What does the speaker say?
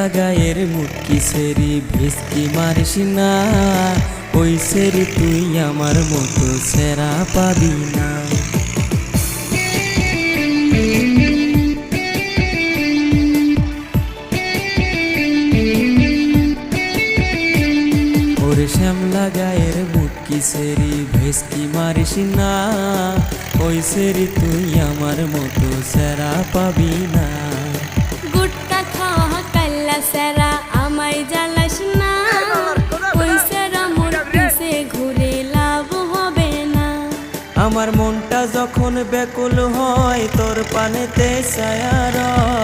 শ্যামলা গায়ের মুটকি সেরি ভেস্কি মারিস না, ওই সেরি তুই আমার মতো সেরা পাবি না। ওরে শ্যামলা গায়ের মুটকি সেরি ভেস্কি মারিস না, ওই সেরি তুই আমার মতো সেরা পাবি না। গুটকা খাওয়া কাল্লা সেরা আমায় জ্বালাস না, ওই সেরা মোর পিছে ঘুরে লাভ হবে না। আমার মনটা যখন ব্যাকুল হয় তোর পানেতে ছায়া রয়,